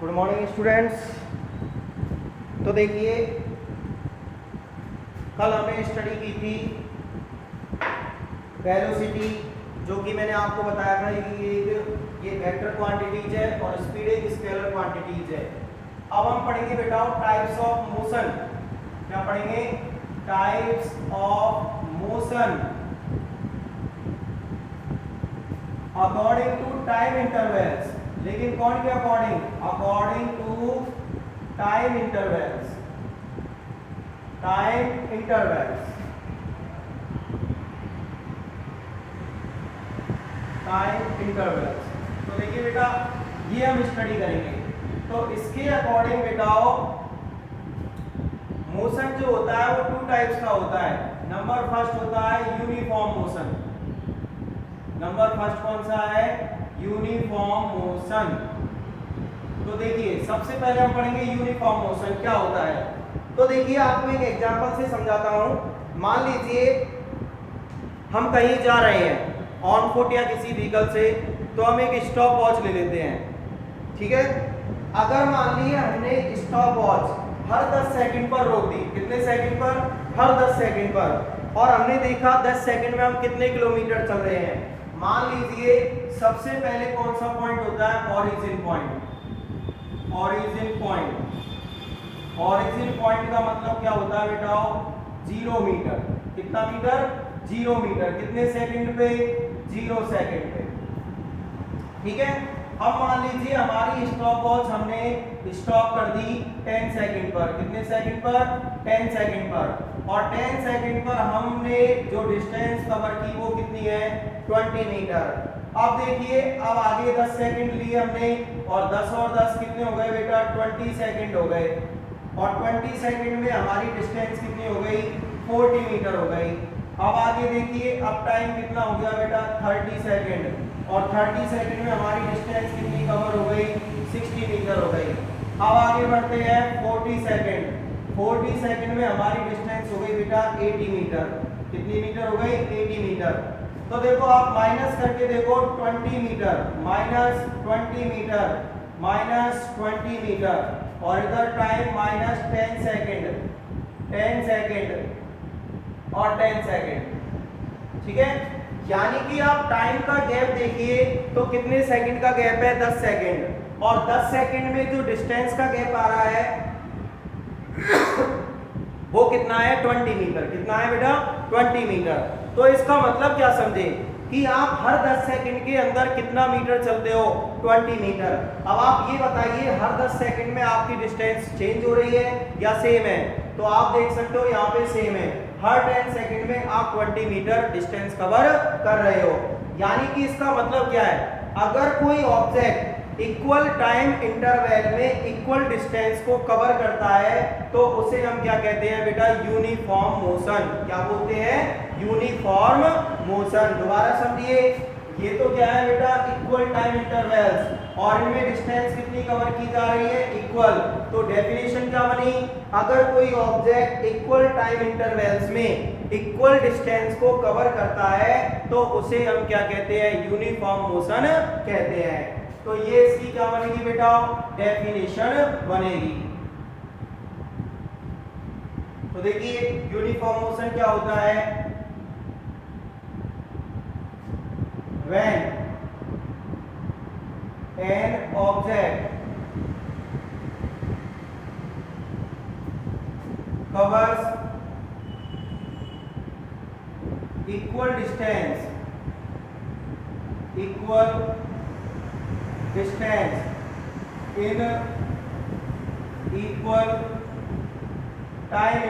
Good morning students. तो देखिए, कल हमने स्टडी की थी वेलोसिटी, जो कि मैंने आपको बताया था कि ये वेक्टर क्वांटिटीज है और स्पीड एक स्केलर क्वांटिटीज है। अब हम पढ़ेंगे बेटा टाइप्स ऑफ मोशन। क्या पढ़ेंगे? Types of motion according to time intervals. लेकिन कौन के according? According to time intervals. Time intervals, time intervals. तो देखिए बेटा, ये हम स्टडी करेंगे। तो इसके अकॉर्डिंग बेटाओ मोशन जो होता है वो टू टाइप्स का होता है। नंबर फर्स्ट होता है यूनिफॉर्म मोशन। नंबर फर्स्ट कौन सा है? Uniform motion. तो देखिए, सबसे पहले हम पढ़ेंगे यूनिफॉर्म मोशन क्या होता है। तो देखिए, आपको एक एग्जांपल से समझाता हूं। मान लीजिए हम कहीं जा रहे हैं ऑन फुट या किसी व्हीकल से, तो हम एक स्टॉप वॉच ले लेते हैं। ठीक है। अगर मान लीजिए हमने स्टॉप वॉच हर 10 सेकंड पर रोक दी। कितने सेकंड पर? हर 10 सेकंड पर। और हमने देखा 10 सेकंड में हम कितने किलोमीटर चल रहे हैं। मान लीजिए सबसे पहले कौन सा पॉइंट होता है? Origin point. Origin point. Origin point का मतलब क्या होता है बेटा? 0 मीटर। कितना मीटर? 0 मीटर। कितने सेकंड पे? 0 सेकंड पे। ठीक है। अब मान लीजिए हमारी स्टॉप वॉच हमने स्टॉप कर दी 10 सेकंड पर। कितने सेकंड पर? 10 सेकंड पर। और 10 सेकंड पर हमने जो डिस्टेंस कवर की वो कितनी है? 20 मीटर। अब देखिए, अब आगे 10 सेकंड लिए हमने, और 10 और 10 कितने हो गए बेटा? 20 सेकंड हो गए। और 20 सेकंड में हमारी डिस्टेंस कितनी हो गई? 40 मीटर हो गई। अब आगे देखिए, अब टाइम कितना हो गया बेटा? 30 सेकंड। और 30 सेकंड में हमारी डिस्टेंस कितनी कवर हो गई? 60 मीटर हो गई। अब आगे बढ़ते हैं 40 सेकंड। 40 सेकंड में हमारी डिस्टेंस हो गई बेटा 80 मीटर। कितनी मीटर हो गई? 80 मीटर। तो देखो, आप माइनस करके देखो, 20 metre minus 20 metre minus 20 metre. और इधर टाइम माइनस 10 सेकंड, 10 सेकंड और 10 सेकंड। ठीक है। यानी कि आप टाइम का गैप देखिए, तो कितने सेकंड का गैप है? 10 सेकंड। और 10 सेकंड में जो डिस्टेंस का गैप आ रहा है वो कितना है? 20 मीटर। कितना है बेटा? 20 मीटर। तो इसका मतलब क्या समझे कि आप हर 10 सेकंड के अंदर कितना मीटर चलते हो? 20 मीटर। अब आप ये बताइए, हर 10 सेकंड में आपकी डिस्टेंस चेंज हो रही है या सेम है? तो आप देख सकते हो यहाँ पे सेम है। हर 10 सेकंड में आप 20 मीटर डिस्टेंस कवर कर रहे हो। यानी कि इसका मतलब क्या है? अगर कोई ऑब्जेक्ट इक्वल टाइम इंटरवल में इक्वल डिस्टेंस को कवर करता है तो उसे हम क्या कहते हैं बेटा? Uniform motion. क्या बोलते हैं? Uniform motion. दोबारा समझिए, ये तो क्या है बेटा? इक्वल टाइम इंटरवल्स, और इनमें डिस्टेंस कितनी कवर की जा रही है? इक्वल। तो डेफिनेशन क्या बनी? अगर कोई ऑब्जेक्ट इक्वल टाइम इंटरवल्स में इक्वल डिस्टेंस को कवर करता है तो उसे हम क्या कहते हैं? यूनिफॉर्म मोशन कहते हैं। तो ये इसकी क्या बनेगी बेटा? डेफिनेशन बनेगी। तो देखिए, यूनिफॉर्म मोशन क्या होता है? When an object covers equal distance in equal time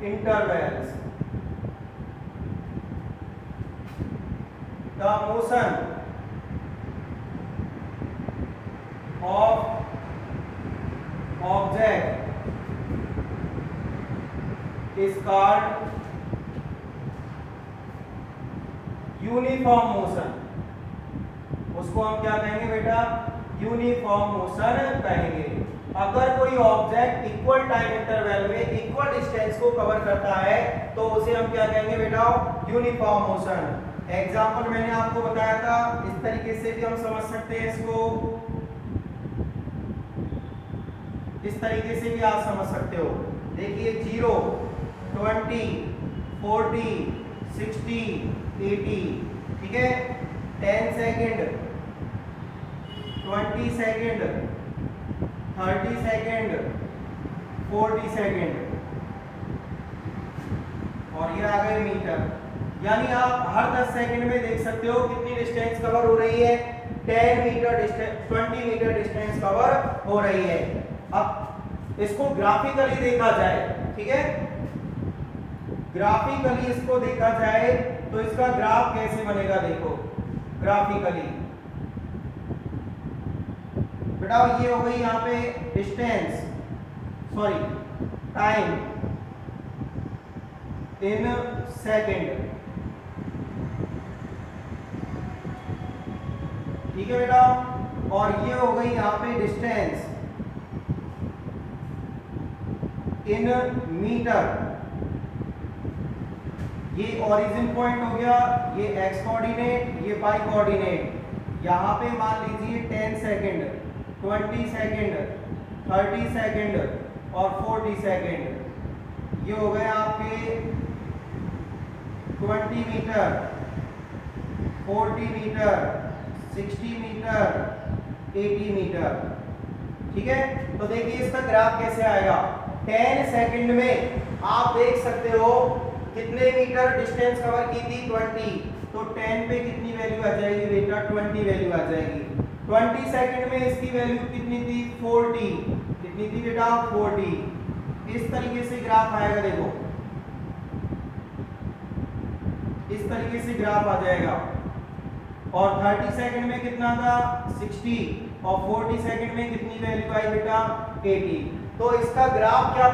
intervals, the motion of object is called uniform motion. उसको हम क्या कहेंगे बेटा? यूनिफॉर्म मोशन कहेंगे। अगर कोई ऑब्जेक्ट इक्वल टाइम इंटरवल में इक्वल डिस्टेंस को कवर करता है तो उसे हम क्या कहेंगे बेटा? Uniform motion. एग्जाम्पल मैंने आपको बताया था, इस तरीके से भी हम समझ सकते हैं इसको, इस तरीके से भी आप समझ सकते हो। देखिए 0, 20, 40, 60, 80, ठीक है, 10 सेकेंड, 20 सेकेंड, 30 सेकेंड, 40 सेकेंड, और ये आ गए मीटर। यानी आप हर 10 सेकंड में देख सकते हो कितनी डिस्टेंस कवर हो रही है, 10 metre distance, 20 metre distance cover हो रही है। अब इसको ग्राफिकली देखा जाए, ठीक है, ग्राफिकली इसको देखा जाए तो इसका ग्राफ कैसे बनेगा, देखो ग्राफिकली बेटा, ये हो गई यहाँ पे distance, sorry time in second, ठीक है बेटा, और ये हो गई यहाँ पे डिस्टेंस इन मीटर। ये ओरिजिन पॉइंट हो गया, ये एक्स कोऑर्डिनेट, ये वाई कोऑर्डिनेट। यहाँ पे मान लीजिए 10 सेकेंड, 20 सेकेंड, 30 सेकेंड और 40 सेकेंड। ये हो गए आपके 20 मीटर, 40 मीटर, 60 मीटर, 80 मीटर, ठीक है। तो देखिए इसका ग्राफ कैसे आएगा, 10 सेकंड में आप देख सकते हो कितने मीटर डिस्टेंस कवर की थी, 20, तो 10 पे कितनी वैल्यू आ जाएगी बेटा, 20 वैल्यू आ जाएगी। 20 सेकंड में इसकी वैल्यू कितनी थी, 40, कितनी थी बेटा, 40। इस तरीके से ग्राफ आएगा, देखो इस तरीके से ग्राफ आ जाएगा। और 30 सेकंड में कितना था, 60, और 40 सेकंड में कितनी वैल्यू आई बेटा, 80। तो इसका ग्राफ क्या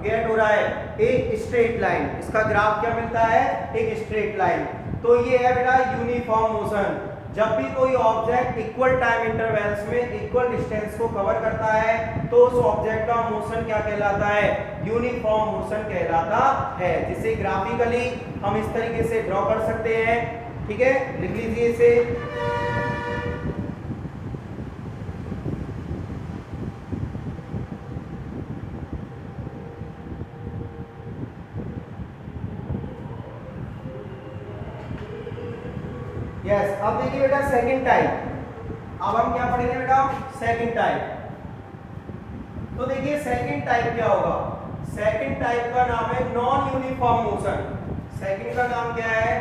गेट हो रहा है, एक स्ट्रेट लाइन। इसका ग्राफ क्या मिलता है, एक स्ट्रेट लाइन। तो ये है बेटा यूनिफॉर्म मोशन। जब भी कोई ऑब्जेक्ट इक्वल टाइम इंटरवल्स में इक्वल डिस्टेंस को कवर करता है तो उस ऑब्जेक्ट का मोशन क्या कहलाता है, यूनिफॉर्म मोशन कहलाता है, जिसे ग्राफिकली हम इस तरीके से ड्रॉ कर सकते हैं, ठीक है। लिख लीजिए इसे, यस। अब देखिए बेटा सेकंड टाइप, अब हम क्या पढ़ेंगे बेटा, सेकंड टाइप। तो देखिए सेकंड टाइप क्या होगा, सेकंड टाइप का नाम है नॉन यूनिफॉर्म मोशन। सेकंड का नाम क्या है,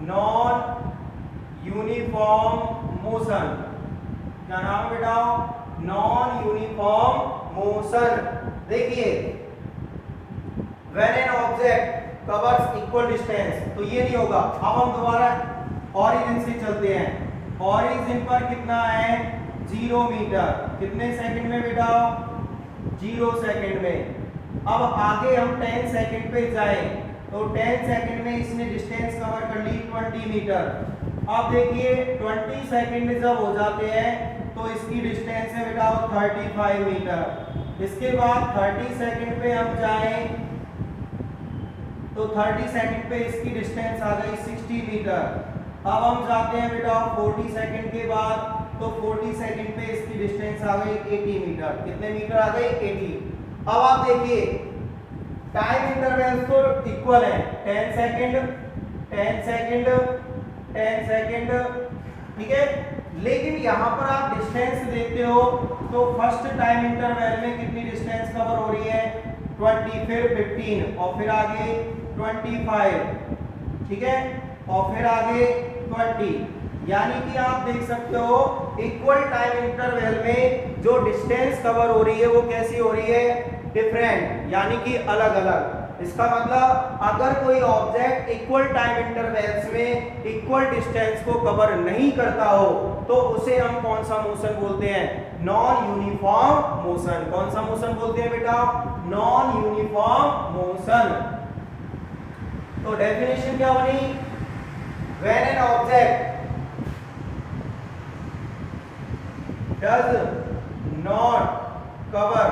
नॉन यूनिफॉर्म मोशन। क्या नाम बेटा, नॉन यूनिफॉर्म मोशन। देखिए when an object covers equal distance, तो ये नहीं होगा। अब हम दोबारा ऑरिजिन से चलते हैं। ऑरिजिन पर कितना है, 0 मीटर, कितने सेकंड में बेटा, 0 सेकंड में। अब आगे हम 10 सेकंड पे जाएं तो 10 सेकंड में इसने डिस्टेंस कवर कर ली 20 मीटर। अब देखिए 20 सेकंड जब हो जाते हैं तो इसकी डिस्टेंस है बेटा 35 मीटर। इसके बाद 30 सेकंड पे हम जाएं तो 30 सेकंड पे इसकी डिस्टेंस आ गई 60 मीटर। अब हम जाते हैं बेटा 40 सेकंड के बाद, तो 40 सेकंड पे इसकी डिस्टेंस आ गई 80 मीटर। कितने मीटर आ गई, 80। अब आप देखिए टाइम इंटरवल्स तो इक्वल है, 10 सेकंड, 10 सेकंड, 10 सेकंड, ठीक है। लेकिन यहाँ पर आप डिस्टेंस देखते हो तो फर्स्ट टाइम इंटरवल में कितनी डिस्टेंस कवर हो रही है, 20, फिर 15 और फिर आगे 25, ठीक है, और फिर आगे 20। यानी कि आप देख सकते हो इक्वल टाइम इंटरवल में जो डिस्टेंस कवर हो रही है वो कैसी हो रही है, डिफरेंट, यानी कि अलग अलग। इसका मतलब अगर कोई ऑब्जेक्ट इक्वल टाइम इंटरवल्स में इक्वल डिस्टेंस को कवर नहीं करता हो तो उसे हम कौन सा मोशन बोलते हैं, नॉन यूनिफॉर्म मोशन। कौन सा मोशन बोलते हैं बेटा, नॉन यूनिफॉर्म मोशन। तो डेफिनेशन क्या बनी, when an object does not cover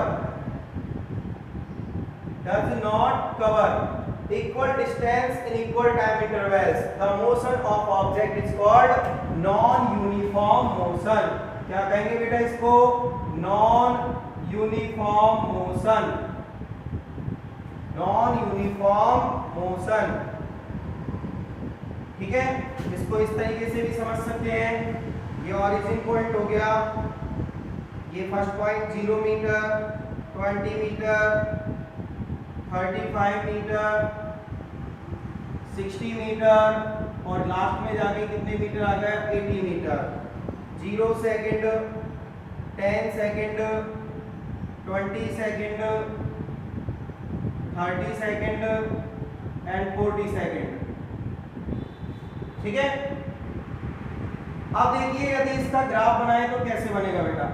equal distance in equal time intervals, the motion of object is called non-uniform motion. क्या कहेंगे बेटा इसको? non-uniform motion. non-uniform motion. ठीक है, इसको इस तरीके से भी समझ सकते हैं। ये ऑरिजिन पॉइंट हो गया, ये first point 0 metre, 20 metre, 35 metre, 60 metre और लास्ट में जाके कितने मीटर आ गया? 80 metre. 0 second, 10 second, 20 second, 30 second and 40 second. ठीक है, अब देखिए यदि इसका ग्राफ बनाए तो कैसे बनेगा बेटा?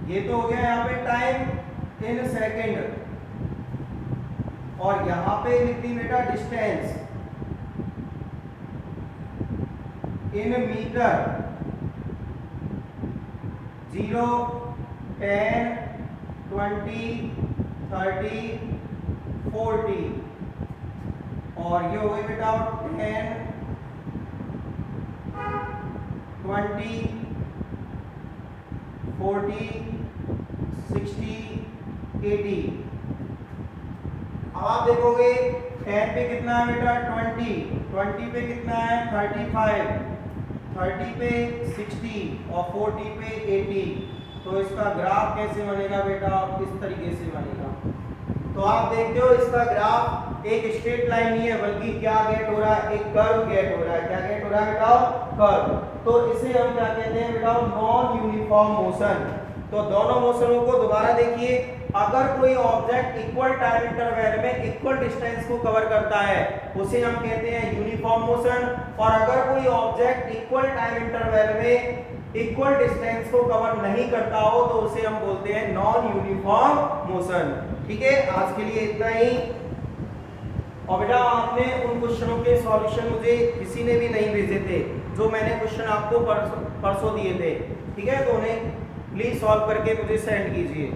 ये तो हो गया यहाँ पे टाइम इन सेकेंड और यहाँ पे लिख दी बेटा डिस्टेंस इन मीटर। 0, 10, 20, 30, 40 और ये हो गई बेटा 10, 20, 40, 60, 80। अब आप देखोगे 10 पे कितना है बेटा? 20 पे कितना है? 35, 30 पे 60 और 40 पे 80। तो इसका ग्राफ कैसे बनेगा बेटा? इस तरीके से बनेगा। तो आप देखते हो इसका ग्राफ एक स्ट्रेट लाइन नहीं है बल्कि क्या गेट हो रहा है? एक कर्व गेट हो रहा है। क्या गेट हो रहा है बेटा? कर्व। तो इसे हम क्या कहते हैं बेटा? Non uniform motion. तो दोनों मोशनों को दोबारा देखिए। अगर कोई ऑब्जेक्ट इक्वल टाइम इंटरवल में इक्वल डिस्टेंस को कवर करता है उसे हम कहते हैं यूनिफॉर्म मोशन, और अगर कोई ऑब्जेक्ट इक्वल टाइम इंटरवल में इक्वल डिस्टेंस को कवर नहीं करता हो तो उसे हम बोलते हैं नॉन यूनिफॉर्म मोशन। ठीक है, आज के लिए इतना ही। और बेटा आपने उन क्वेश्चनों के सॉल्यूशन मुझे किसी ने भी नहीं भेजे थे जो मैंने क्वेश्चन आपको परसों दिए थे। ठीक है, तो उन्हें प्लीज सॉल्व करके मुझे सेंड कीजिए।